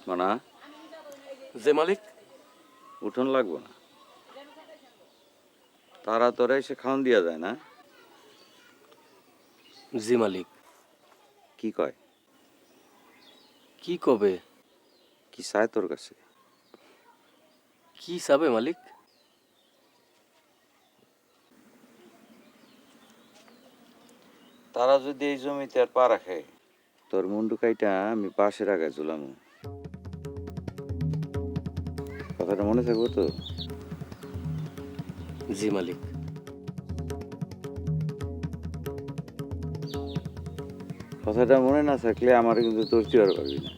মানা যে মালিক। উঠোন লাগবো না, তারা তোরা এসে খাওয়ান দিয়া যায় না। জি মালিক। কি কয়? কি কবে? কি চায় তোর কাছে? কি চাবে মালিক? তারা যদি এই জমিতে আর পা রাখে, তোর মুন্ডু কাইটা আমি পাশের আগায় ঝুলাম। কথাটা মনে থাকবো তো? জি মালিক। কথাটা মনে না থাকলে আমার কিন্তু তোর চিয়ার পাবি না।